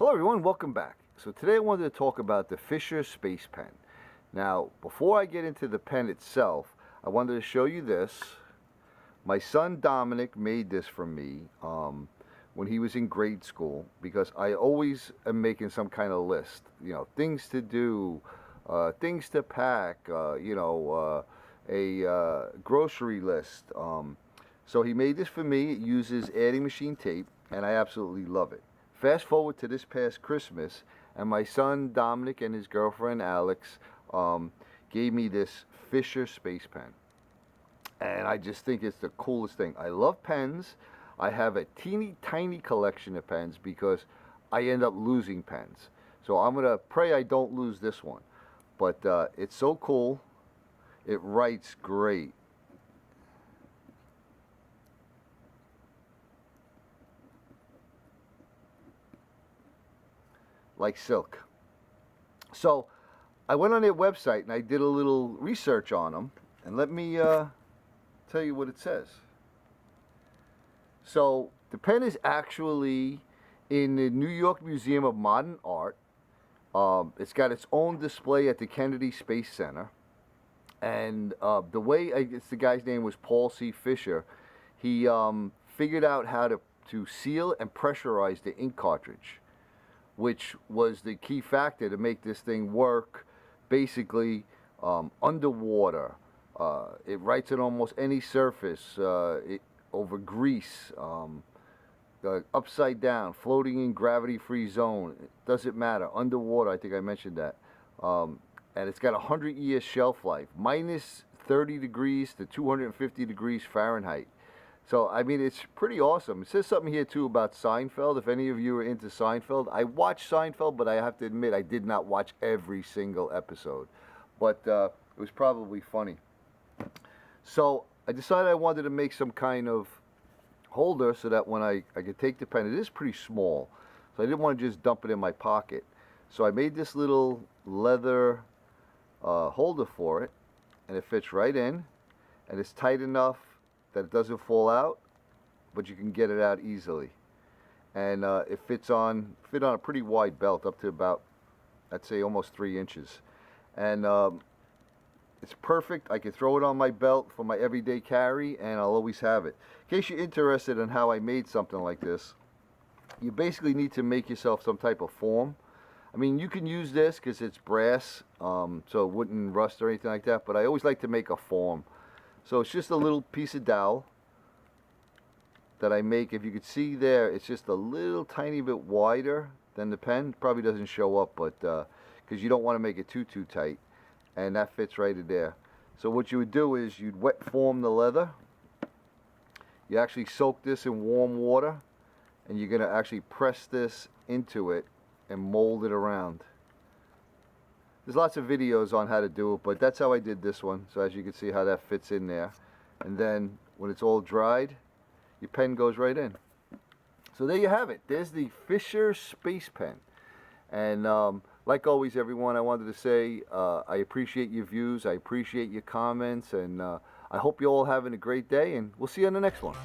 Hello everyone, welcome back. So today I wanted to talk about the Fisher Space Pen. Now, before I get into the pen itself, I wanted to show you this. My son Dominic made this for me when he was in grade school, because I always am making some kind of list. You know, things to do, things to pack, a grocery list. So he made this for me. It uses adding machine tape, and I absolutely love it. Fast forward to this past Christmas, and my son Dominic and his girlfriend Alex gave me this Fisher Space Pen. And I just think it's the coolest thing. I love pens. I have a teeny tiny collection of pens because I end up losing pens. So I'm going to pray I don't lose this one. But it's so cool. It writes great. Like silk. So I went on their website and I did a little research on them, and let me tell you what it says. So the pen is actually in the New York Museum of Modern Art. It's got its own display at the Kennedy Space Center, and the way I guess the guy's name was Paul C. Fisher. He figured out how to seal and pressurize the ink cartridge, which was the key factor to make this thing work basically underwater. It writes on almost any surface, over grease, upside down, floating in gravity-free zone. It doesn't matter. Underwater, I think I mentioned that. And it's got a 100-year shelf life, minus 30 degrees to 250 degrees Fahrenheit. So, I mean, it's pretty awesome. It says something here, too, about Seinfeld. If any of you are into Seinfeld, I watched Seinfeld, but I have to admit I did not watch every single episode. But it was probably funny. So, I decided I wanted to make some kind of holder so that when I could take the pen, it is pretty small. So, I didn't want to just dump it in my pocket. So, I made this little leather holder for it, and it fits right in, and it's tight enough that it doesn't fall out, but you can get it out easily. And it fit on a pretty wide belt, up to about, I'd say, almost 3 inches. And it's perfect. I can throw it on my belt for my everyday carry, and I'll always have it. In case you're interested in how I made something like this, you basically need to make yourself some type of form. I mean, you can use this because it's brass, so it wouldn't rust or anything like that, but I always like to make a form. So it's just a little piece of dowel that I make. If you could see there, it's just a little tiny bit wider than the pen. Probably doesn't show up, but because you don't want to make it too tight. And that fits right in there. So what you would do is you'd wet form the leather. You actually soak this in warm water, and you're going to actually press this into it and mold it around. There's lots of videos on how to do it, but that's how I did this one. So as you can see how that fits in there. And then when it's all dried, your pen goes right in. So there you have it. There's the Fisher Space Pen. And like always, everyone, I wanted to say I appreciate your views. I appreciate your comments. And I hope you're all having a great day. And we'll see you on the next one.